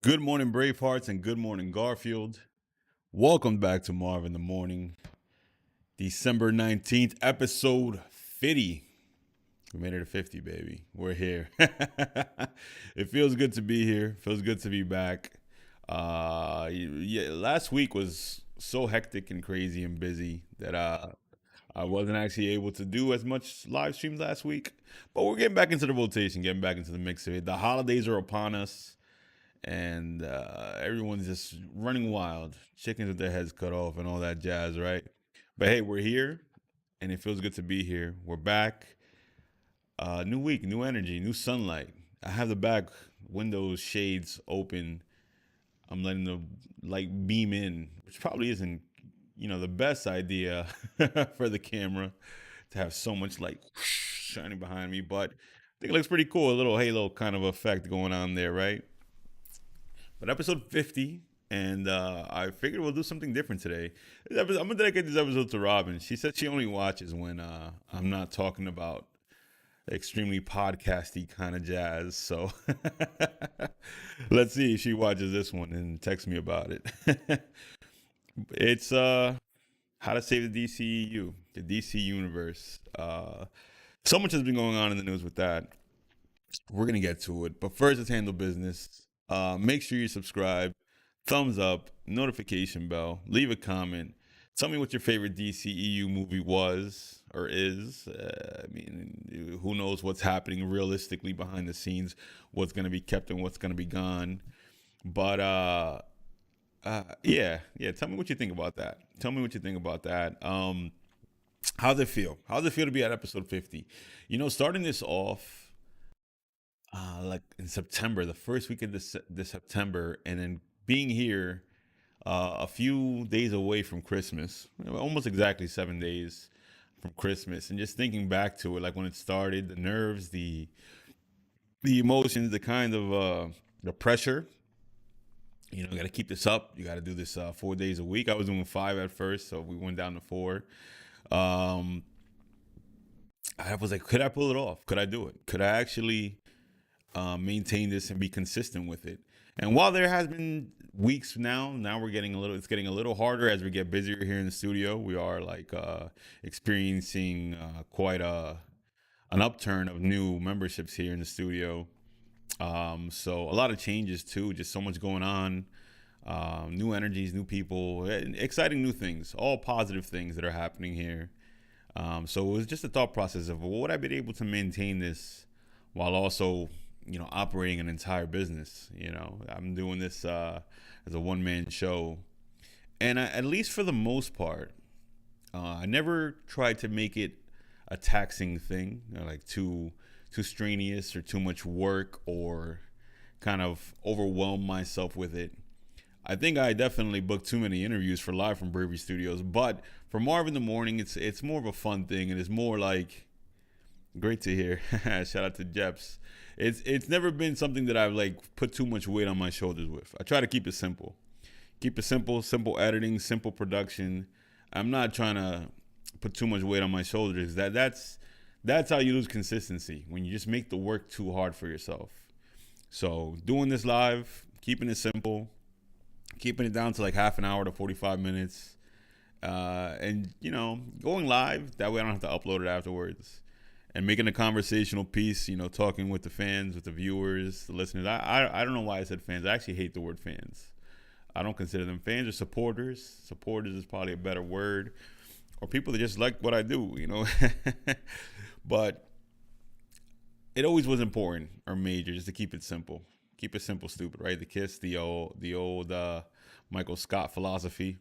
Good morning, Bravehearts, and good morning, Garfield. Welcome back to Marv in the Morning, December 19th, episode 50. We made it to 50, baby. We're here. It feels good to be here. Feels good to be back. Yeah, last week was so hectic and crazy and busy that I wasn't actually able to do as much live streams last week. But we're getting back into the rotation, getting back into the mix of it. The holidays are upon us and everyone's just running wild, chickens with their heads cut off, and all that jazz, right? But hey, we're here, and it feels good to be here. We're back. New week, new energy, new sunlight. I have the back windows shades open. I'm letting the light beam in, which probably isn't, the best idea for the camera to have so much light shining behind me. But I think it looks pretty cool. A little halo kind of effect going on there, right? But episode 50, and I figured we'll do something different today. I'm gonna dedicate this episode to Robin. She said she only watches when I'm not talking about extremely podcasty kind of jazz. So let's see if she watches this one and texts me about it. It's how to save the DCEU, the DC universe. So much has been going on in the news with that. We're gonna get to it, but first, let's handle business. Make sure you subscribe, thumbs up, notification bell, leave a comment. Tell me what your favorite DCEU movie was or is. Who knows what's happening realistically behind the scenes, what's going to be kept and what's going to be gone. But yeah. Tell me what you think about that. Tell me what you think about that. How's it feel? How's it feel to be at episode 50? Starting this off like in September, the first week of this September, and then being here a few days away from Christmas, almost exactly 7 days from Christmas, and just thinking back to it, like when it started, the nerves, the emotions, the kind of the pressure. You got to keep this up. You got to do this 4 days a week. I was doing 5 at first, so we went down to 4. Um, I was like, could I pull it off? Could I do it? Could I actually maintain this and be consistent with it? And while there has been weeks now we're getting it's getting a little harder as we get busier here in the studio. We are like experiencing quite an upturn of new memberships here in the studio. So a lot of changes too, just so much going on. New energies, new people, exciting new things, all positive things that are happening here. So it was just a thought process of, well, would I be able to maintain this while also operating an entire business? I'm doing this as a one-man show, and at least for the most part, I never tried to make it a taxing thing, like too strenuous or too much work, or kind of overwhelm myself with it. I think I definitely booked too many interviews for Live from Bravery Studios, but for Marv in the Morning, it's more of a fun thing, and it's more like great to hear. Shout out to Jeps. It's never been something that I've like put too much weight on my shoulders with. I try to keep it simple. Keep it simple, simple editing, simple production. I'm not trying to put too much weight on my shoulders. That's how you lose consistency, when you just make the work too hard for yourself. So doing this live, keeping it simple, keeping it down to like half an hour to 45 minutes. And going live, that way I don't have to upload it afterwards, and making a conversational piece, talking with the fans, with the viewers, the listeners. I don't know why I said fans. I actually hate the word fans. I don't consider them fans or supporters. Supporters is probably a better word, or people that just like what I do, But it always was important or major just to keep it simple. Keep it simple, stupid, right? The KISS, the old Michael Scott philosophy.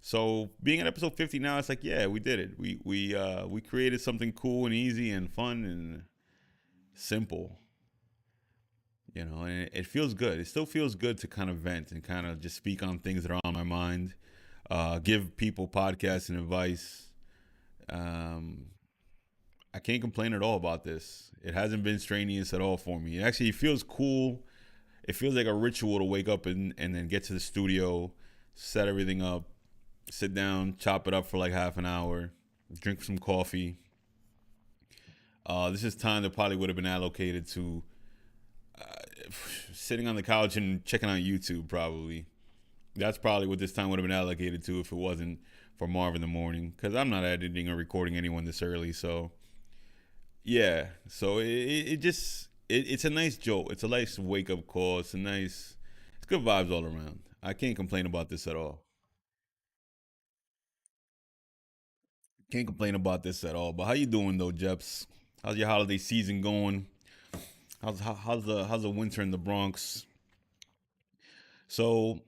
So being at episode 50 now, it's like, yeah, we did it. We created something cool and easy and fun and simple, and it feels good. It still feels good to kind of vent and kind of just speak on things that are on my mind, give people podcasts and advice. I can't complain at all about this. It hasn't been strenuous at all for me. It actually feels cool. It feels like a ritual to wake up and then get to the studio, set everything up, sit down, chop it up for like half an hour, drink some coffee. This is time that probably would have been allocated to sitting on the couch and checking out YouTube. Probably that's probably what this time would have been allocated to if it wasn't for Marv in the morning. Because I'm not editing or recording anyone this early. So yeah, so it just it's a nice jolt. It's a nice wake up call. It's good vibes all around. I can't complain about this at all. Can't complain about this at all. But how you doing though, Jeps? How's your holiday season going? How's the winter in the Bronx? So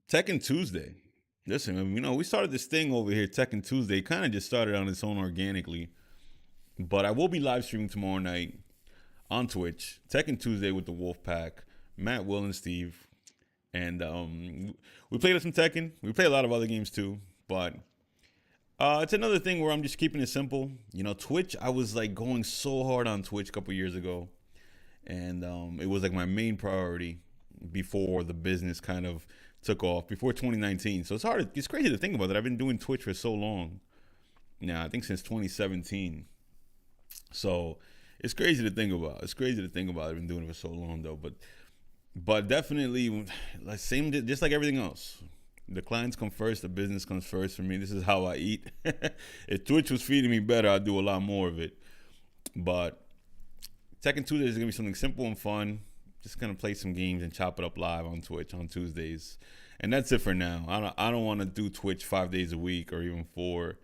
Tekken Tuesday. Listen, we started this thing over here, Tekken Tuesday. Kind of just started on its own organically. But I will be live streaming tomorrow night on Twitch, Tekken Tuesday with the Wolfpack, Matt, Will, and Steve. And we played some Tekken. We play a lot of other games too. But it's another thing where I'm just keeping it simple. Twitch, I was like going so hard on Twitch a couple years ago. And it was like my main priority before the business kind of took off, before 2019. So it's crazy to think about that. I've been doing Twitch for so long now, I think since 2017. So it's crazy to think about. It's crazy to think about. I've been doing it for so long though, but definitely, like same, just like everything else. The clients come first. The business comes first for me. This is how I eat. If Twitch was feeding me better, I'd do a lot more of it. But Tekken Tuesdays is gonna be something simple and fun. Just gonna play some games and chop it up live on Twitch on Tuesdays, and that's it for now. I don't want to do Twitch 5 days a week or even four.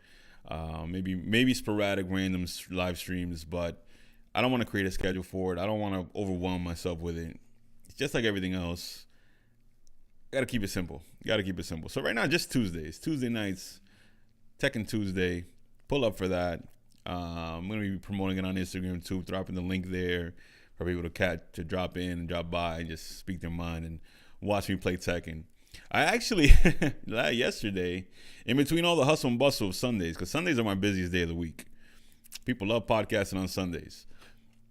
Maybe sporadic random live streams, but I don't want to create a schedule for it. I don't want to overwhelm myself with it. It's just like everything else. Gotta keep it simple. Gotta keep it simple. So right now, just Tuesdays, Tuesday nights, Tekken Tuesday. Pull up for that. I'm gonna be promoting it on Instagram too, dropping the link there for people to drop in and drop by and just speak their mind and watch me play Tekken. I actually yesterday, in between all the hustle and bustle of Sundays, because Sundays are my busiest day of the week. People love podcasting on Sundays,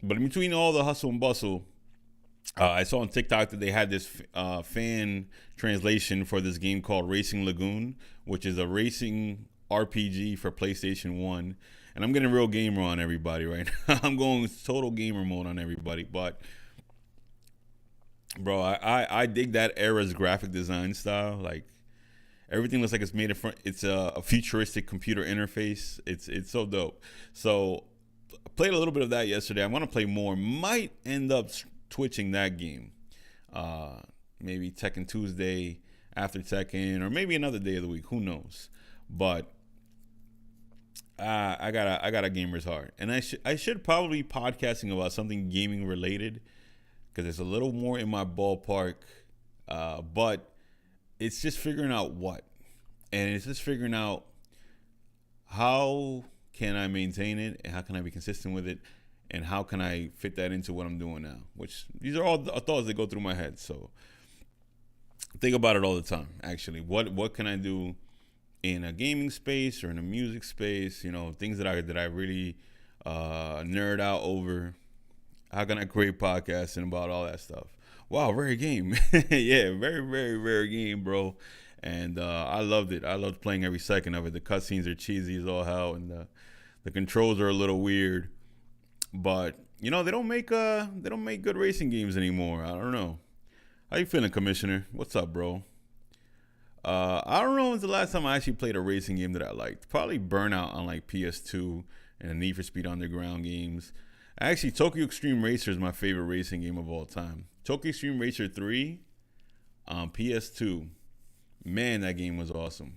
but in between all the hustle and bustle, I saw on TikTok that they had this fan translation for this game called Racing Lagoon, which is a racing RPG for PlayStation 1. And I'm getting real gamer on everybody right now. I'm going total gamer mode on everybody. But, bro, I dig that era's graphic design style. Like, everything looks like it's made in front. It's a futuristic computer interface. It's so dope. So, I played a little bit of that yesterday. I want to play more. Might end up twitching that game. Maybe Tekken Tuesday after Tekken, or maybe another day of the week. Who knows? But I got a gamer's heart, and I should probably be podcasting about something gaming related because it's a little more in my ballpark. But it's just figuring out what, and it's just figuring out how can I maintain it, and how can I be consistent with it, and how can I fit that into what I'm doing now. Which these are all thoughts that go through my head. So think about it all the time. Actually, what can I do in a gaming space or in a music space, things that I really nerd out over. How can I create podcasts and about all that stuff? Wow, rare game. Yeah, very, very rare game, bro. And I loved it. I loved playing every second of it. The cutscenes are cheesy as all hell, and the controls are a little weird. But they don't make good racing games anymore. I don't know. How you feeling, Commissioner? What's up, bro? I don't know when's the last time I actually played a racing game that I liked. Probably Burnout on like PS2 and the Need for Speed Underground games. Actually, Tokyo Extreme Racer is my favorite racing game of all time. Tokyo Extreme Racer 3 on PS2. Man, that game was awesome.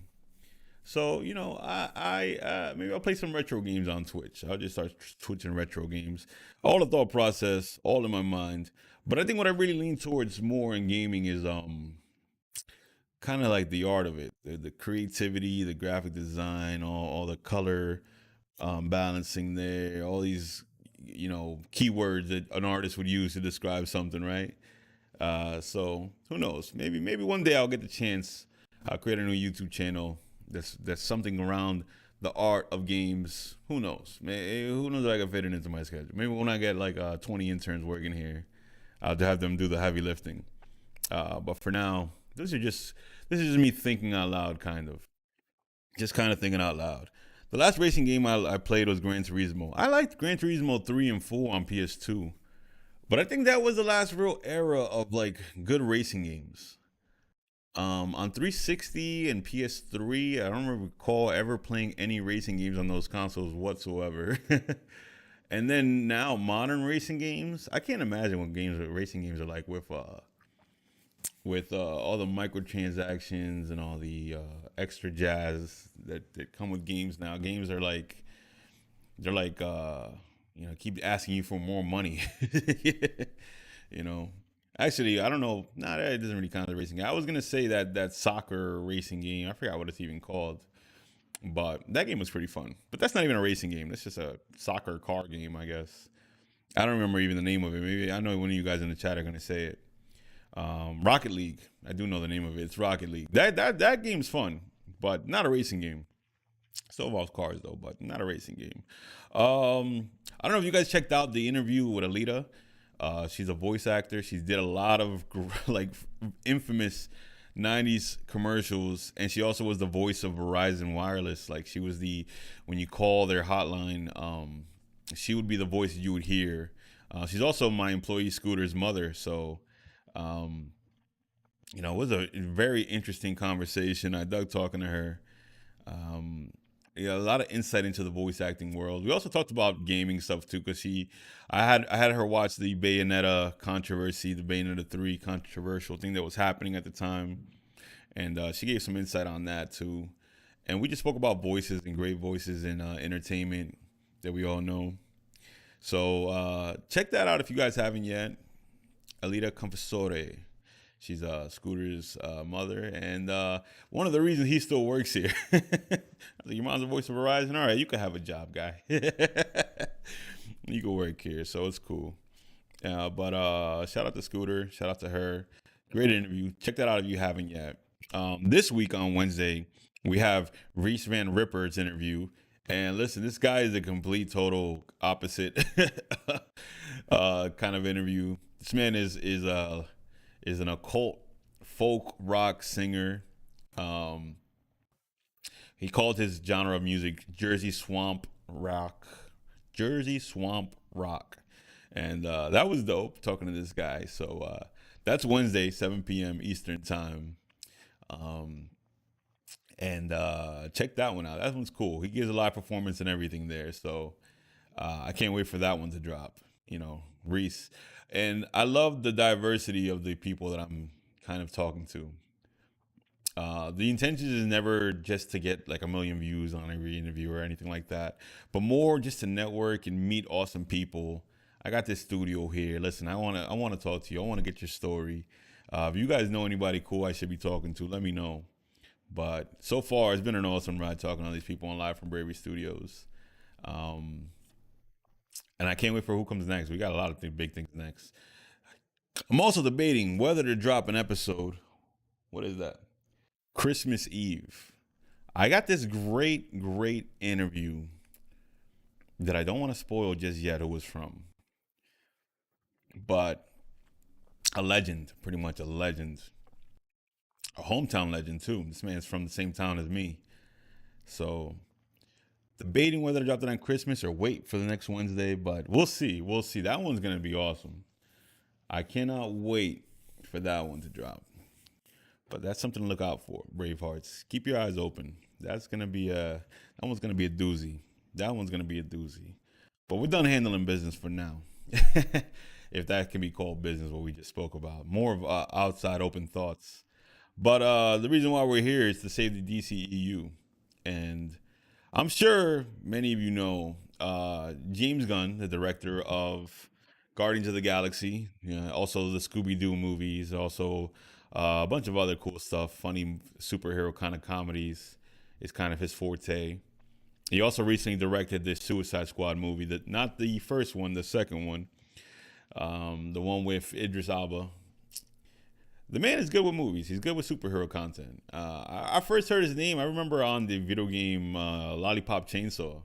So, maybe I'll play some retro games on Twitch. I'll just start twitching retro games. All the thought process, all in my mind. But I think what I really lean towards more in gaming is kind of like the art of it, the creativity, the graphic design, all the color balancing there, all these keywords that an artist would use to describe something, right? So who knows? Maybe one day I'll get the chance. I'll create a new YouTube channel that's something around the art of games. Who knows? Who knows if I can fit it into my schedule? Maybe when I get like 20 interns working here, I'll have them do the heavy lifting. But for now, this is me thinking out loud, kind of. Just kind of thinking out loud. The last racing game I played was Gran Turismo. I liked Gran Turismo 3 and 4 on PS2, But I think that was the last real era of like good racing games. On 360 and PS3, I don't recall ever playing any racing games on those consoles whatsoever. And then now modern racing games, I can't imagine what racing games are like with all the microtransactions and all the extra jazz that come with games now. Games are like they're like keep asking you for more money. you know. Actually, I don't know. Nah, that doesn't really count as a racing game. I was gonna say that soccer racing game. I forgot what it's even called, but that game was pretty fun. But that's not even a racing game. That's just a soccer car game, I guess. I don't remember even the name of it. Maybe I know one of you guys in the chat are gonna say it. Rocket League. I do know the name of it. It's Rocket League. That game's fun, but not a racing game. Still involves cars though, but not a racing game. I don't know if you guys checked out the interview with Alita. She's a voice actor. She did a lot of like infamous '90s commercials, and she also was the voice of Verizon Wireless. Like she was the when you call their hotline, she would be the voice you would hear. She's also my employee Scooter's mother, so um, it was a very interesting conversation. I dug talking to her. Um, yeah, a lot of insight into the voice acting world. We also talked about gaming stuff too, because I had her watch the Bayonetta controversy, the Bayonetta 3 controversial thing that was happening at the time, and she gave some insight on that too. And we just spoke about voices and great voices in entertainment that we all know. So check that out if you guys haven't yet. Alita Confessore. She's Scooter's mother, and one of the reasons he still works here. I was like, your mom's the voice of Verizon. All right, you can have a job, guy. You can work here, so it's cool. But shout out to Scooter. Shout out to her. Great interview. Check that out if you haven't yet. This week on Wednesday, we have Reese Van Ripper's interview. And listen, this guy is a complete, total opposite kind of interview. This man is an occult folk rock singer. Um, he called his genre of music Jersey Swamp Rock. Jersey Swamp Rock. And that was dope talking to this guy. So that's Wednesday, 7 p.m. Eastern Time. Um, and check that one out. That one's cool. He gives a live performance and everything there. So I can't wait for that one to drop. Reese. And I love the diversity of the people that I'm kind of talking to. The intention is never just to get like a million views on every interview or anything like that, but more just to network and meet awesome people. I got this studio here. Listen, I wanna talk to you. I want to get your story. If you guys know anybody cool I should be talking to, let me know. But so far, it's been an awesome ride talking to all these people on live from Bravery Studios. Um, and I can't wait for who comes next. We got a lot of big things next. I'm also debating whether to drop an episode. What is that? Christmas Eve. I got this great interview that I don't want to spoil just yet who was from. But a legend, pretty much a legend. A hometown legend, too. This man's from the same town as me. So debating whether to drop it on Christmas or wait for the next Wednesday, but we'll see. We'll see. That one's gonna be awesome. I cannot wait for that one to drop. But that's something to look out for, Bravehearts. Keep your eyes open. That one's gonna be a doozy. That one's gonna be a doozy. But we're done handling business for now. If that can be called business, what we just spoke about. More of outside open thoughts. But the reason why we're here is to save the DCEU. And I'm sure many of you know James Gunn, the director of Guardians of the Galaxy, also the Scooby Doo movies, also a bunch of other cool stuff, funny superhero kind of comedies is kind of his forte. He also recently directed this Suicide Squad movie, that not the first one, the second one, the one with Idris Elba. The man is good with movies. He's good with superhero content. I first heard his name, I remember on the video game Lollipop Chainsaw.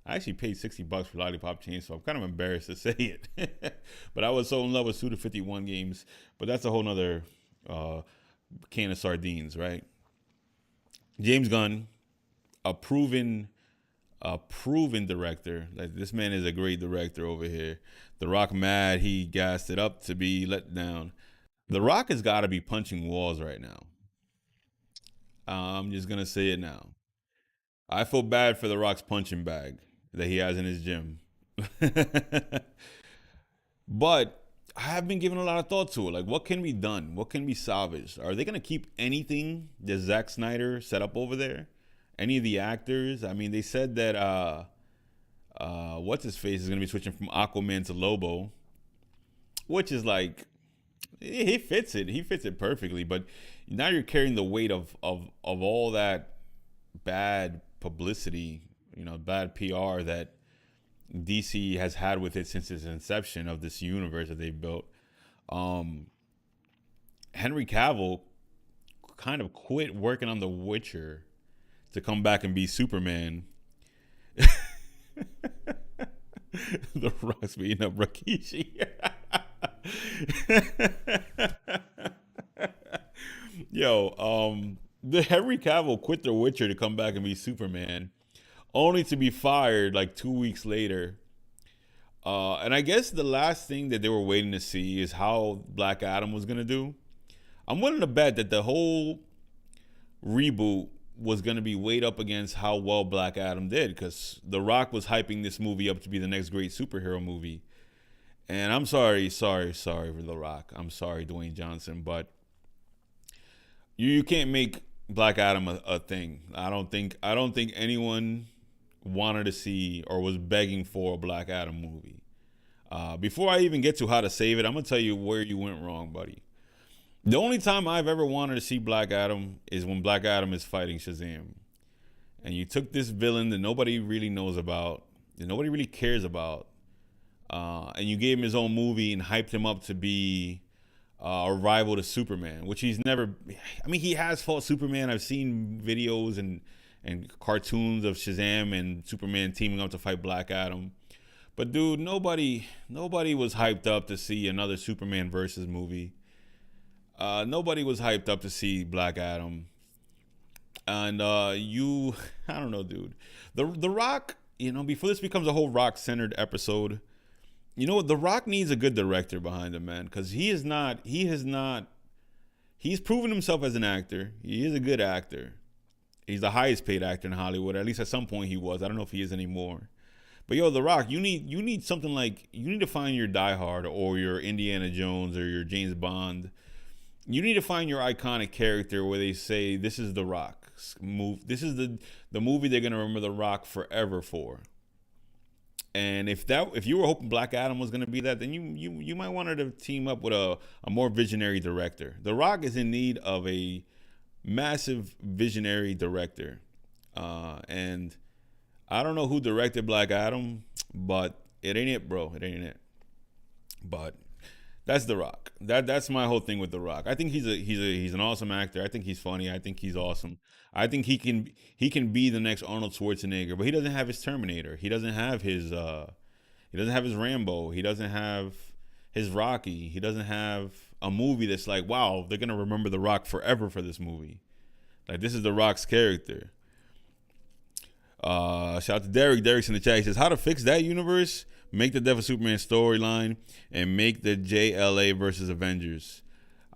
I actually paid $60 for Lollipop Chainsaw. I'm kind of embarrassed to say it. But I was so in love with Suda 51 games. But that's a whole nother can of sardines, right? James Gunn, a proven a proven director. Like this man is a great director over here. The Rock mad he gassed it up to be let down. The Rock has got to be punching walls right now. I'm just gonna say it now. I feel bad for The Rock's punching bag that he has in his gym. But I have been giving a lot of thought to it. Like, what can be done? What can be salvaged? Are they going to keep anything that Zack Snyder set up over there? Any of the actors? I mean, they said that what's his face is going to be switching from Aquaman to Lobo, which is like he fits it. He fits it perfectly. But now you're carrying the weight of all that bad publicity, bad PR that DC has had with it since its inception of this universe that they've built. Um, Henry Cavill kind of quit working on The Witcher to come back and be Superman. The Rock's beating up Rakishi. Yo, the Henry Cavill quit The Witcher to come back and be Superman, only to be fired like 2 weeks later. And I guess the last thing that they were waiting to see is how Black Adam was gonna do. I'm willing to bet that the whole reboot was gonna be weighed up against how well Black Adam did, because The Rock was hyping this movie up to be the next great superhero movie. And I'm sorry for The Rock. I'm sorry, Dwayne Johnson, but you can't make Black Adam a thing. I don't think anyone wanted to see or was begging for a Black Adam movie. Before I even get to how to save it, I'm gonna tell you where you went wrong, buddy. The only time I've ever wanted to see Black Adam is when Black Adam is fighting Shazam, and you took this villain that nobody really knows about, that nobody really cares about, and you gave him his own movie and hyped him up to be a rival to Superman, which he's never. I mean, he has fought Superman. I've seen videos and cartoons of Shazam and Superman teaming up to fight Black Adam. But dude, nobody was hyped up to see another Superman versus movie. Nobody was hyped up to see Black Adam. And I don't know, dude. The Rock, before this becomes a whole Rock centered episode, you know what? The Rock needs a good director behind him, man, because he's proven himself as an actor. He is a good actor. He's the highest paid actor in Hollywood. At least at some point he was. I don't know if he is anymore. But yo, The Rock, you need something like, you need to find your Die Hard or your Indiana Jones or your James Bond. You need to find your iconic character where they say this is The Rock's move. This is the movie they're gonna remember The Rock forever for. And if you were hoping Black Adam was gonna be that, then you might want to team up with a more visionary director. The Rock is in need of a massive visionary director, and I don't know who directed Black Adam, but it ain't it, bro. It ain't it. But that's The Rock. That's my whole thing with The Rock. I think he's an awesome actor. I think he's funny. I think he's awesome. I think he can be the next Arnold Schwarzenegger, but he doesn't have his Terminator. He doesn't have his Rambo. He doesn't have his Rocky. He doesn't have a movie that's like, wow, they're gonna remember The Rock forever for this movie. Like, this is The Rock's character. Shout out to Derek. Derek's in the chat. He says, how to fix that universe? Make the Death of Superman storyline and make the JLA versus Avengers.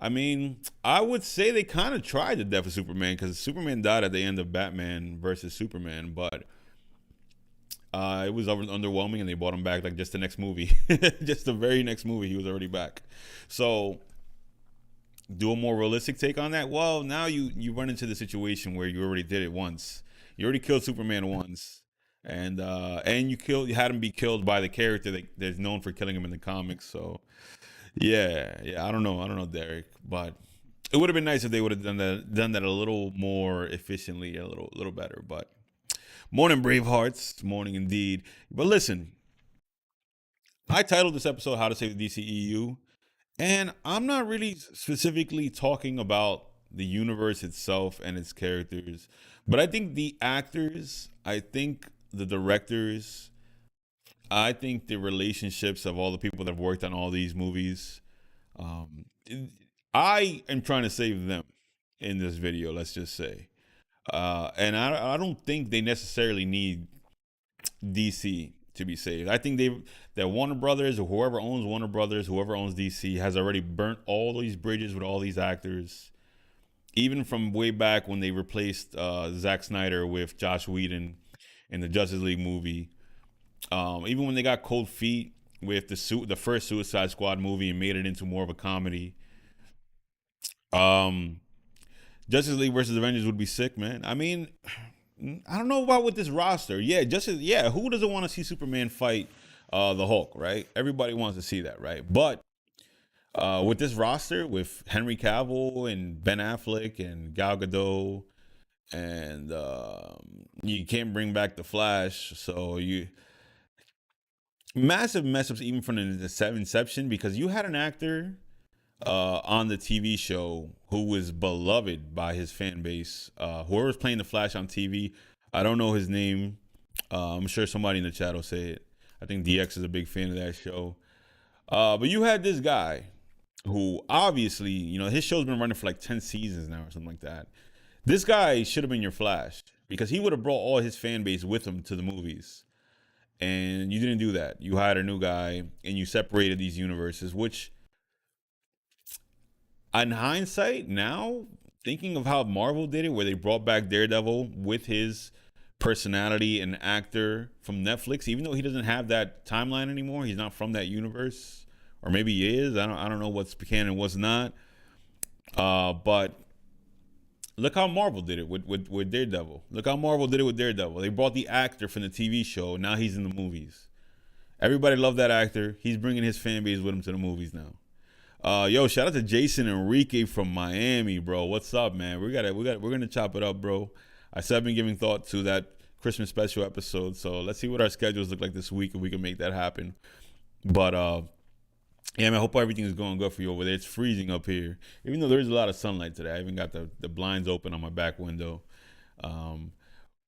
I mean, I would say they kind of tried the Death of Superman, because Superman died at the end of Batman versus Superman, but it was underwhelming, and they brought him back like just the next movie. Just the very next movie, he was already back. So, do a more realistic take on that. Well, now you run into the situation where you already did it once. You already killed Superman once, and you had him be killed by the character that's known for killing him in the comics. So yeah, I don't know, Derek, but it would have been nice if they would have done that a little more efficiently, a little better. But morning, Bravehearts, morning indeed. But listen, I titled this episode "How to Save the DCEU," and I'm not really specifically talking about the universe itself and its characters, but I think the actors, I think the directors, I think the relationships of all the people that have worked on all these movies, um, I am trying to save them in this video, let's just say. And I don't think they necessarily need DC to be saved. I think they that Warner Brothers or whoever owns Warner Brothers, whoever owns DC, has already burnt all these bridges with all these actors. Even from way back when they replaced Zack Snyder with Josh Whedon in the Justice League movie. Even when they got cold feet with the first Suicide Squad movie and made it into more of a comedy. Um, Justice League versus Avengers would be sick, man. I mean, I don't know about with this roster. Yeah, who doesn't want to see Superman fight the Hulk, right? Everybody wants to see that, right? But with this roster, with Henry Cavill and Ben Affleck and Gal Gadot, and you can't bring back the Flash, so you massive mess ups even from the inception because you had an actor on the TV show who was beloved by his fan base. Whoever's playing the Flash on TV, I don't know his name. I'm sure somebody in the chat will say it. I think DX is a big fan of that show. But you had this guy who obviously, his show's been running for like 10 seasons now or something like that. This guy should have been your Flash because he would have brought all his fan base with him to the movies. And you didn't do that. You hired a new guy and you separated these universes, which in hindsight, now thinking of how Marvel did it, where they brought back Daredevil with his personality and actor from Netflix, even though he doesn't have that timeline anymore, he's not from that universe, or maybe he is. I don't know what's canon, what's not. But look how Marvel did it with Daredevil. Look how Marvel did it with Daredevil. They brought the actor from the TV show. Now he's in the movies. Everybody loved that actor. He's bringing his fan base with him to the movies now. Yo, shout out to Jason Enrique from Miami, bro. What's up, man? We're gonna chop it up, bro. I said I've been giving thought to that Christmas special episode, so let's see what our schedules look like this week if we can make that happen. But yeah, man, I hope everything is going good for you over there. It's freezing up here, even though there's a lot of sunlight today. I even got the blinds open on my back window. Um,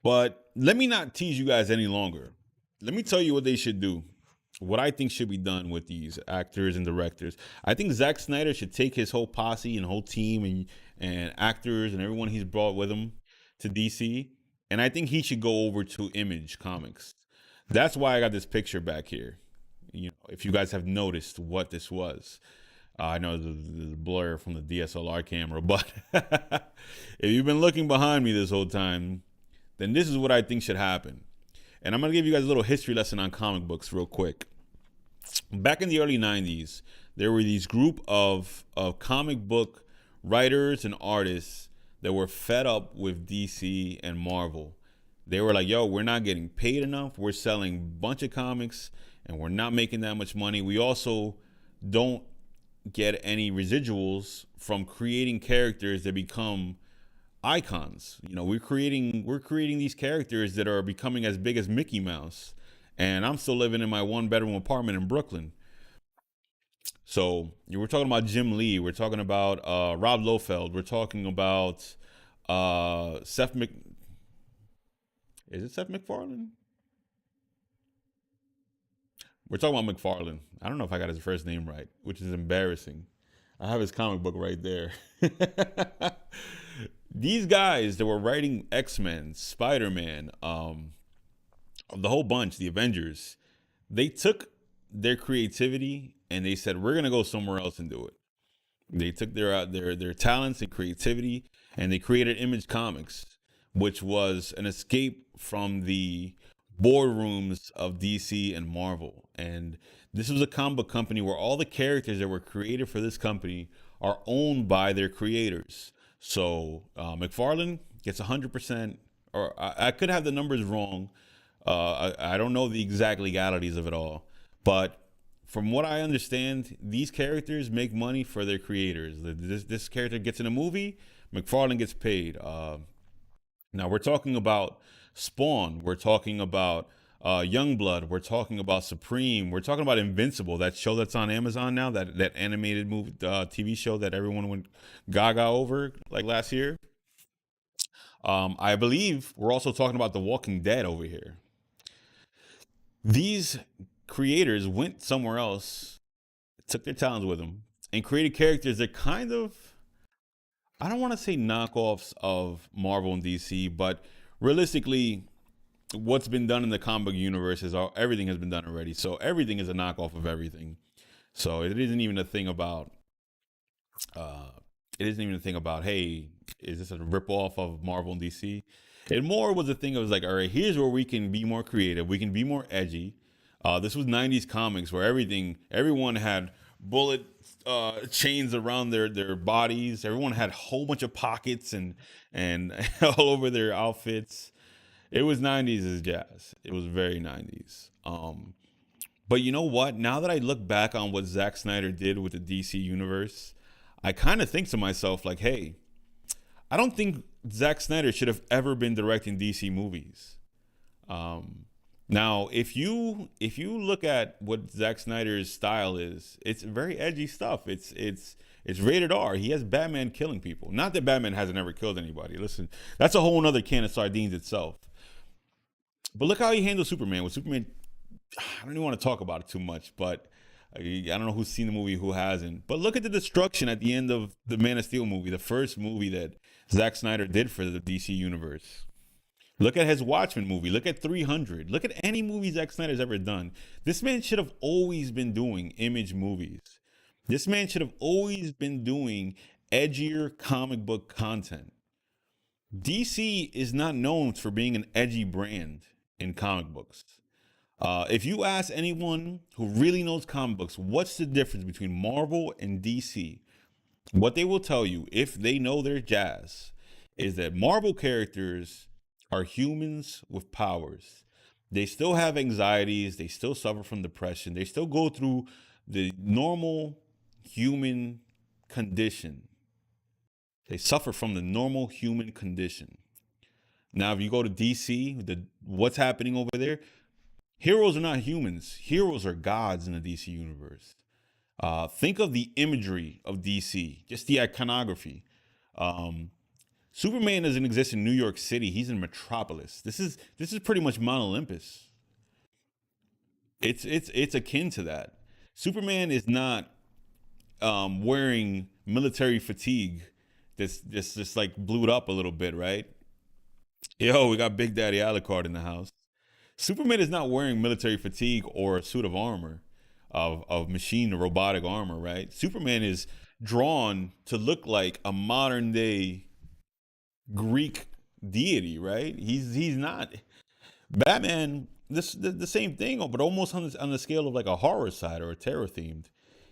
but let me not tease you guys any longer. Let me tell you what they should do. What I think should be done with these actors and directors. I think Zack Snyder should take his whole posse and whole team and actors and everyone he's brought with him to DC, and I think he should go over to Image Comics. That's why I got this picture back here. If you guys have noticed what this was, I know there's a blur from the DSLR camera, but if you've been looking behind me this whole time, then this is what I think should happen. And I'm going to give you guys a little history lesson on comic books real quick. Back in the early 90s, there were these group of comic book writers and artists that were fed up with DC and Marvel. They were like, yo, we're not getting paid enough. We're selling a bunch of comics and we're not making that much money. We also don't get any residuals from creating characters that become icons. We're creating these characters that are becoming as big as Mickey Mouse, and I'm still living in my one bedroom apartment in Brooklyn. So we're talking about Jim Lee, we're talking about Rob Liefeld, we're talking about Seth Mc is it Seth MacFarlane? We're talking about McFarlane. I don't know if I got his first name right, which is embarrassing. I have his comic book right there. These guys that were writing X-Men, Spider-Man, the whole bunch, the Avengers, they took their creativity and they said, we're gonna go somewhere else and do it. They took their talents and creativity and they created Image Comics, which was an escape from the boardrooms of DC and Marvel. And this was a comic book company where all the characters that were created for this company are owned by their creators. So McFarlane gets 100%, or I could have the numbers wrong. I don't know the exact legalities of it all, but from what I understand, these characters make money for their creators. This character gets in a movie, McFarlane gets paid. Now we're talking about Spawn. We're talking about Youngblood. We're talking about Supreme. We're talking about Invincible, that show that's on Amazon now, that animated movie TV show that everyone went gaga over like last year. I believe we're also talking about The Walking Dead over here. These creators went somewhere else, took their talents with them, and created characters that kind of, I don't want to say knockoffs of Marvel and DC, but realistically, what's been done in the comic universe is everything has been done already. So everything is a knockoff of everything. So it isn't even a thing about uh, hey, is this a ripoff of Marvel and DC? It more was a thing of like, all right, here's where we can be more creative, we can be more edgy. This was '90s comics where everyone had bullet chains around their bodies. Everyone had a whole bunch of pockets and all over their outfits. It was '90s as jazz. It was very '90s. But you know what? Now that I look back on what Zack Snyder did with the DC universe, I kind of think to myself, like, hey, I don't think Zack Snyder should have ever been directing DC movies. Um, Now, if you look at what Zack Snyder's style is, it's very edgy stuff. It's rated R. He has Batman killing people. Not that Batman hasn't ever killed anybody. Listen, that's a whole other can of sardines itself. But look how he handles Superman. With Superman, I don't even want to talk about it too much, but I don't know who's seen the movie, who hasn't. But look at the destruction at the end of the Man of Steel movie, the first movie that Zack Snyder did for the DC universe. Look at his Watchmen movie. Look at 300. Look at any movie Zack Snyder's ever done. This man should have always been doing image movies. This man should have always been doing edgier comic book content. DC is not known for being an edgy brand in comic books. If you ask anyone who really knows comic books, what's the difference between Marvel and DC? What they will tell you, if they know their jazz, is that Marvel characters are humans with powers. They still have anxieties, they still suffer from depression, they still go through the normal human condition. They suffer from the normal human condition. Now, if you go to DC, what's happening over there? Heroes are not humans. Heroes are gods in the DC universe. Think of the imagery of DC, just the iconography. Um, Superman doesn't exist in New York City. He's in Metropolis. This is pretty much Mount Olympus. It's akin to that. Superman is not wearing military fatigue. That's just like blued up a little bit, right? Yo, we got Big Daddy Alucard in the house. Superman is not wearing military fatigue or a suit of armor, of machine or robotic armor, right? Superman is drawn to look like a modern day Greek deity, right? He's not. Batman, the same thing, but almost on the scale of like a horror side or a terror themed.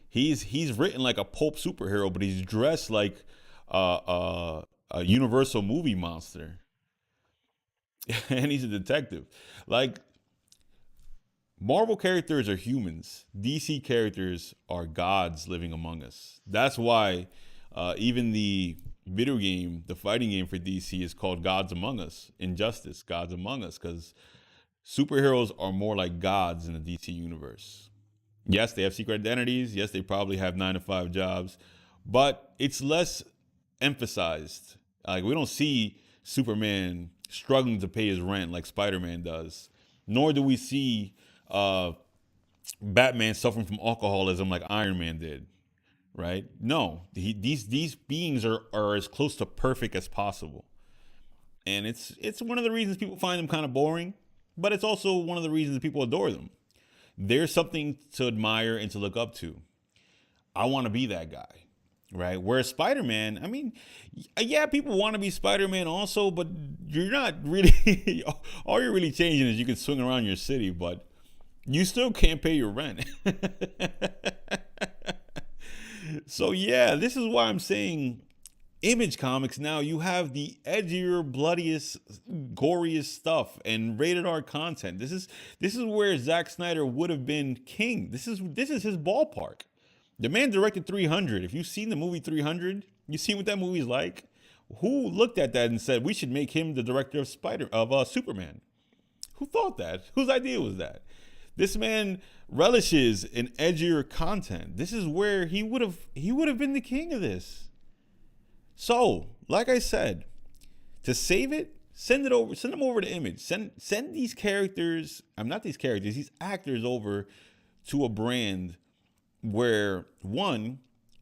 He's written like a pulp superhero, but he's dressed like a Universal movie monster, and he's a detective. Like, Marvel characters are humans. DC characters are gods living among us. That's why even the video game, the fighting game for DC is called Gods Among Us. Injustice, Gods Among Us, because superheroes are more like gods in the DC universe. Yes, they have secret identities. Yes, they probably have 9 to 5 jobs, but it's less emphasized. Like, we don't see Superman struggling to pay his rent like Spider-Man does, nor do we see uh, Batman suffering from alcoholism like Iron Man did. Right? No, these beings are as close to perfect as possible, and it's one of the reasons people find them kind of boring, but it's also one of the reasons that people adore them. There's something to admire and to look up to. I want to be that guy, right? Whereas Spider-Man, I mean, yeah, people want to be Spider-Man also, but you're not really. All you're really changing is you can swing around your city, but you still can't pay your rent. So yeah, this is why I'm saying Image Comics now, you have the edgier, bloodiest, goriest stuff and rated R content. This is where Zack Snyder would have been king. This is his ballpark. The man directed 300. If you've seen the movie 300, you seen what that movie's like. Who looked at that and said we should make him the director of Superman? Who thought that? Whose idea was that? This man relishes in edgier content. This is where he would have been the king of this. So, like I said, to save it, send them over to Image. Send these characters, I'm not these characters, these actors over to a brand where, one,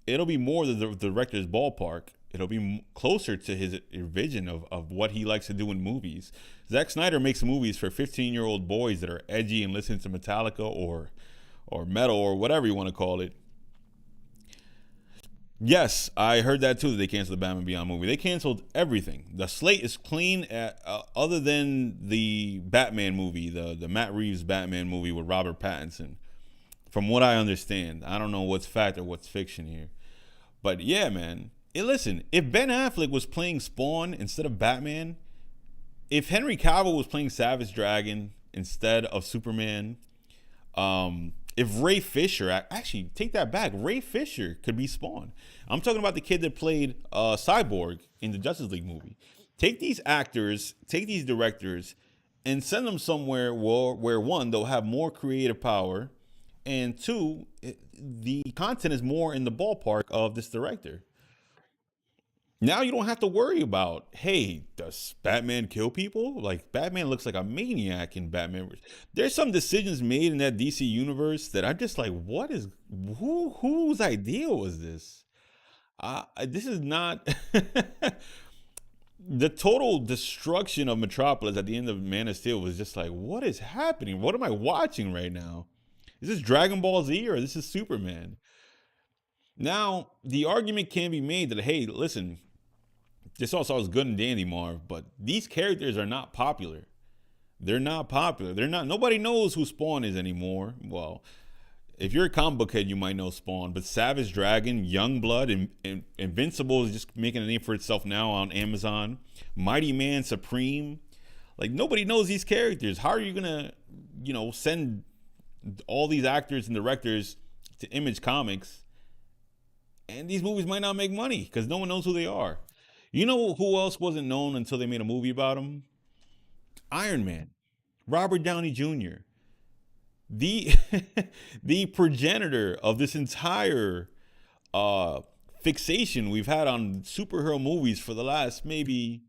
it'll be more the director's ballpark, It'll be closer to his vision of what he likes to do in movies. Zack Snyder makes movies for 15-year-old boys that are edgy and listen to Metallica or metal or whatever you want to call it. Yes, I heard that too. That they canceled the Batman Beyond movie. They canceled everything. The slate is clean, other than the Batman movie, the Matt Reeves Batman movie with Robert Pattinson. From what I understand, I don't know what's fact or what's fiction here, but yeah, man. Listen, if Ben Affleck was playing Spawn instead of Batman, if Henry Cavill was playing Savage Dragon instead of Superman, if Ray Fisher, actually take that back, Ray Fisher could be Spawn. I'm talking about the kid that played Cyborg in the Justice League movie. Take these actors, take these directors, and send them somewhere where one, they'll have more creative power, and two, the content is more in the ballpark of this director. Now you don't have to worry about, hey, does Batman kill people? Like Batman looks like a maniac in Batman. There's some decisions made in that DC universe that I'm just like, what is whose idea was this? This is not the total destruction of Metropolis at the end of Man of Steel was just like, what is happening? What am I watching right now? Is this Dragon Ball Z or this is Superman? Now the argument can be made that, hey, listen, this all sounds good and dandy, Marv, but these characters are not popular. They're not popular. They're not. Nobody knows who Spawn is anymore. Well, if you're a comic book head, you might know Spawn, but Savage Dragon, Youngblood, and Invincible is just making a name for itself now on Amazon. Mighty Man Supreme, like nobody knows these characters. How are you gonna, send all these actors and directors to Image Comics, and these movies might not make money because no one knows who they are. You know who else wasn't known until they made a movie about him? Iron Man, Robert Downey Jr., the the progenitor of this entire fixation we've had on superhero movies for the last maybe,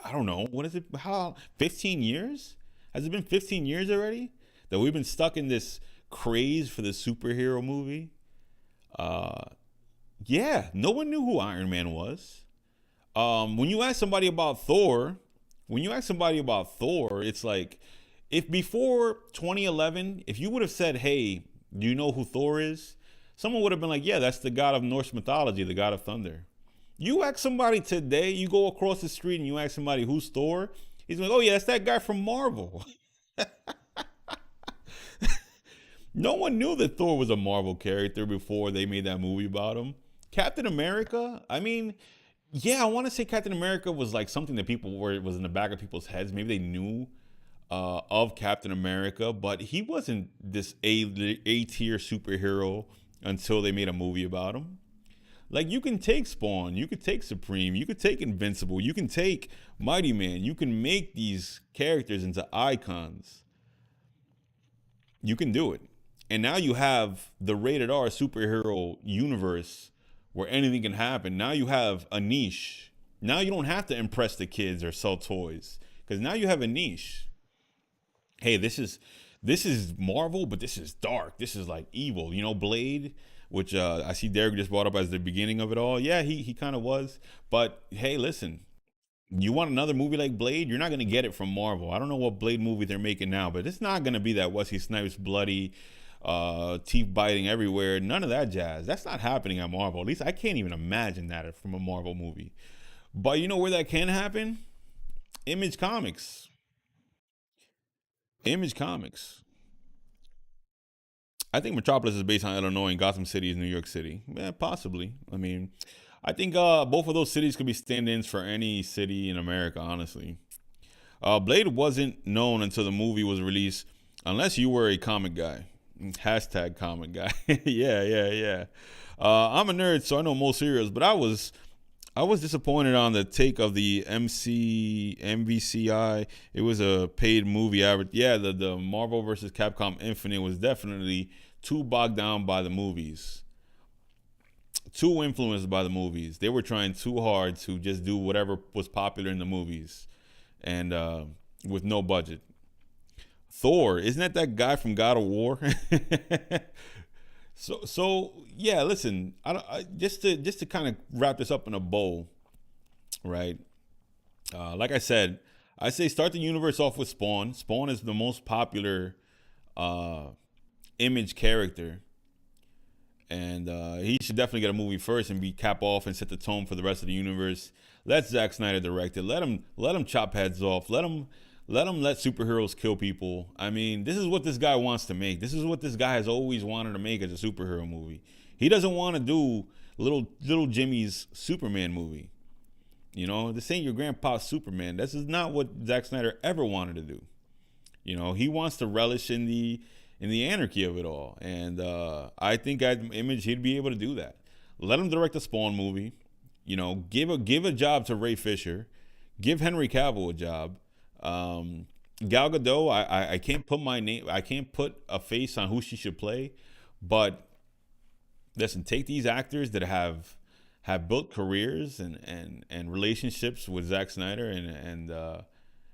I don't know, what is it? How 15 years? Has it been 15 years already that we've been stuck in this craze for the superhero movie? Yeah, no one knew who Iron Man was. When you ask somebody about Thor, it's like, if before 2011, if you would have said, hey, do you know who Thor is? Someone would have been like, yeah, that's the god of Norse mythology, the god of thunder. You ask somebody today, you go across the street and you ask somebody who's Thor, he's like, oh yeah, that's that guy from Marvel. No one knew that Thor was a Marvel character before they made that movie about him. Captain America, I mean, yeah, I want to say Captain America was like something that was in the back of people's heads. Maybe they knew of Captain America, but he wasn't this A tier superhero until they made a movie about him. Like, you can take Spawn, you could take Supreme, you could take Invincible, you can take Mighty Man, you can make these characters into icons. You can do it. And now you have the rated R superhero universe where anything can happen. Now you have a niche. Now you don't have to impress the kids or sell toys, because now you have a niche. Hey, this is Marvel, but this is dark. This is like evil. Blade, which I see Derek just brought up as the beginning of it all. Yeah, he kind of was. But hey, listen, you want another movie like Blade? You're not gonna get it from Marvel. I don't know what Blade movie they're making now, but it's not gonna be that Wesley Snipes bloody, teeth biting everywhere. None of that jazz. That's not happening at Marvel. At least I can't even imagine that from a Marvel movie. But you know where that can happen? Image Comics. Image Comics. I think Metropolis is based on Illinois and Gotham City is New York City. Yeah, possibly. I mean, I think both of those cities could be stand-ins for any city in America, honestly. Blade wasn't known until the movie was released, unless you were a comic guy. Hashtag comic guy. Yeah. I'm a nerd, so I know most heroes, but I was disappointed on the take of the MVCI. It was a paid movie average. Yeah, the Marvel versus Capcom Infinite was definitely too bogged down by the movies. Too influenced by the movies. They were trying too hard to just do whatever was popular in the movies, and with no budget. Thor, isn't that guy from God of War? So yeah. Listen, just to kind of wrap this up in a bow, right? Like I said, I say start the universe off with Spawn. Spawn is the most popular uh, image character, and he should definitely get a movie first and be cap off and set the tone for the rest of the universe. Let Zack Snyder direct it. Let him chop heads off. Let superheroes kill people. I mean, this is what this guy wants to make. This is what this guy has always wanted to make as a superhero movie. He doesn't want to do little Jimmy's Superman movie. You know, this ain't your grandpa's Superman. This is not what Zack Snyder ever wanted to do. You know, he wants to relish in the anarchy of it all, and I think at Image he'd be able to do that. Let him direct a Spawn movie. You know, give a job to Ray Fisher, give Henry Cavill a job. Gal Gadot, I can't put my name, I can't put a face on who she should play, but listen, take these actors that have built careers and relationships with Zack Snyder and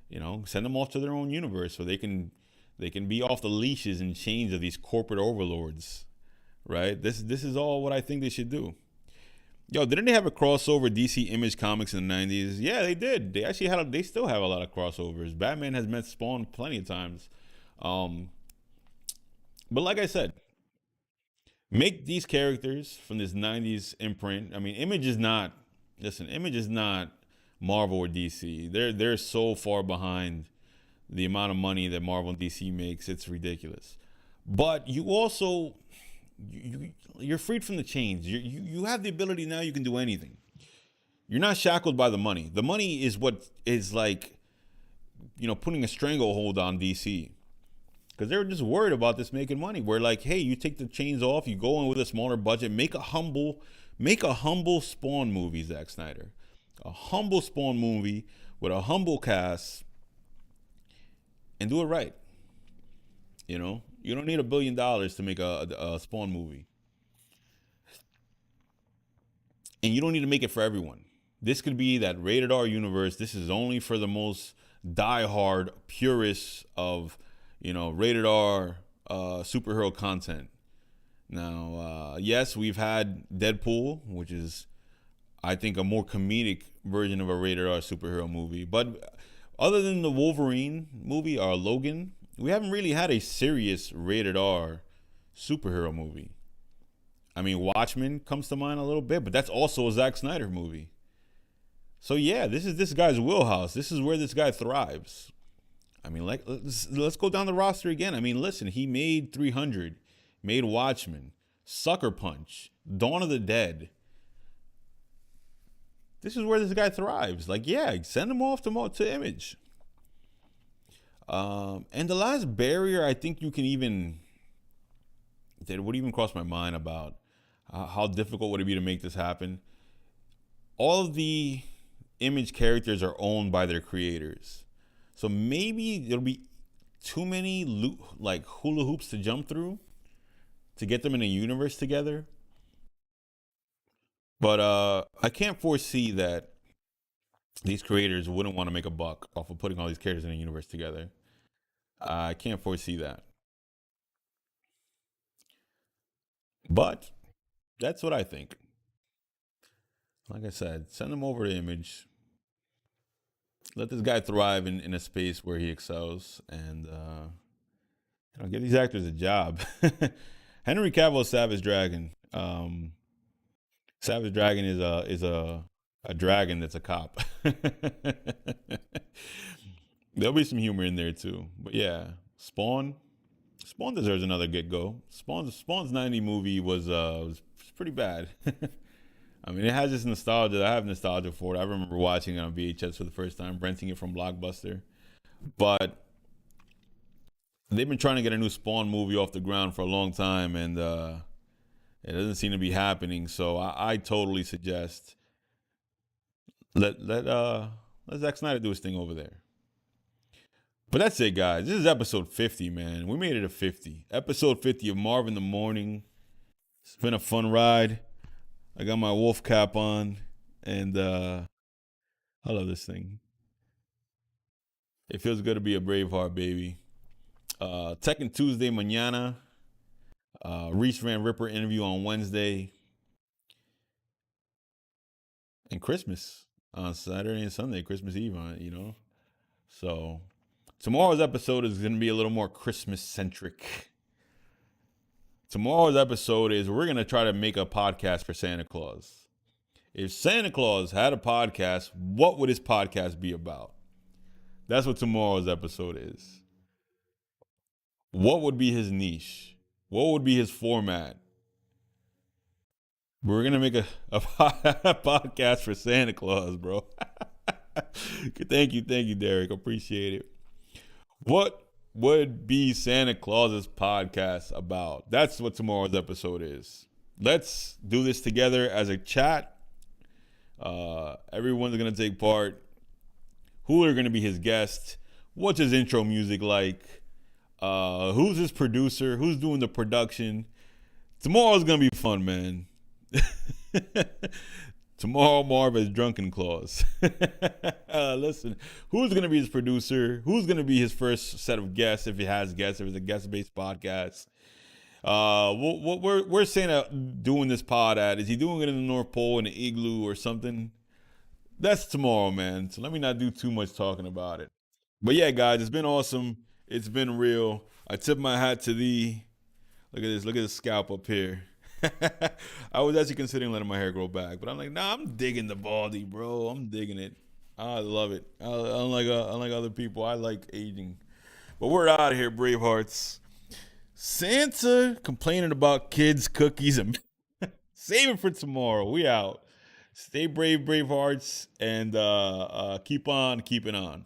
you know, send them off to their own universe so they can be off the leashes and chains of these corporate overlords, right? This is all what I think they should do. Yo, didn't they have a crossover DC Image Comics in the '90s? Yeah, they did. They actually had. They still have a lot of crossovers. Batman has met Spawn plenty of times. Um, but like I said, make these characters from this '90s imprint. I mean, Image is not. Listen, Image is not Marvel or DC. They're so far behind the amount of money that Marvel and DC makes. It's ridiculous. But you also you're freed from the chains. You have the ability now. You can do anything. You're not shackled by the money. The money is what is like, you know, putting a stranglehold on DC because they were just worried about this making money. We're like, hey, you take the chains off, you go in with a smaller budget, make a humble Spawn movie, Zack Snyder, a humble Spawn movie with a humble cast, and do it right. You know, you don't need $1 billion to make a Spawn movie, and you don't need to make it for everyone. This could be that rated R universe. This is only for the most diehard purists of, you know, rated R superhero content. Now, yes, we've had Deadpool, which is, I think, a more comedic version of a rated R superhero movie. But other than the Wolverine movie or Logan, we haven't really had a serious rated R superhero movie. I mean, Watchmen comes to mind a little bit, but that's also a Zack Snyder movie. So yeah, this is this guy's wheelhouse. This is where this guy thrives. I mean, like let's go down the roster again. I mean, listen, he made 300, made Watchmen, Sucker Punch, Dawn of the Dead. This is where this guy thrives. Like, yeah, send him off to Image. And the last barrier, I think you can even that would even cross my mind about how difficult would it be to make this happen. All of the Image characters are owned by their creators, so maybe there'll be too many like hula hoops to jump through to get them in a universe together. But I can't foresee that these creators wouldn't want to make a buck off of putting all these characters in a universe together. I can't foresee that. But that's what I think. Like I said, send them over to Image. Let this guy thrive in a space where he excels, and you know, give these actors a job. Henry Cavill Savage Dragon. Savage Dragon is a dragon that's a cop. There'll be some humor in there too, but yeah, Spawn. Spawn deserves another get go. Spawn's '90 movie was pretty bad. I mean, it has this nostalgia. I have nostalgia for it. I remember watching it on VHS for the first time, renting it from Blockbuster. But they've been trying to get a new Spawn movie off the ground for a long time, and it doesn't seem to be happening. So I totally suggest let let uh let Zack Snyder do his thing over there. But that's it, guys. This is episode 50, man. We made it to 50. Episode 50 of Marv in the Morning. It's been a fun ride. I got my wolf cap on, and I love this thing. It feels good to be a Braveheart, baby. Tekken Tuesday mañana. Reese Van Ripper interview on Wednesday, and Christmas on Saturday and Sunday, Christmas Eve on. So tomorrow's episode is going to be a little more Christmas centric. Tomorrow's episode is we're going to try to make a podcast for Santa Claus. If Santa Claus had a podcast, what would his podcast be about? That's what tomorrow's episode is. What would be his niche? What would be his format? We're gonna make a podcast for Santa Claus, bro. Thank you, Derek. Appreciate it. What would be Santa Claus's podcast about? That's what tomorrow's episode is. Let's do this together as a chat. Everyone's gonna take part. Who are gonna be his guests? What's his intro music like? Who's his producer? Who's doing the production? Tomorrow's gonna be fun, man. Tomorrow, Marv is Drunken Claus. Listen, who's going to be his producer? Who's going to be his first set of guests if he has guests, if it's a guest-based podcast? Where's Santa doing this pod at? Is he doing it in the North Pole in an igloo or something? That's tomorrow, man. So let me not do too much talking about it. But yeah, guys, it's been awesome. It's been real. I tip my hat to thee. Look at this. Look at the scalp up here. I was actually considering letting my hair grow back, but I'm like, nah, I'm digging the baldy, bro. I'm digging it. I love it. Unlike other people, I like aging. But we're out of here, Bravehearts. Santa complaining about kids' cookies and save it for tomorrow. We out. Stay brave, Bravehearts, and keep on keeping on.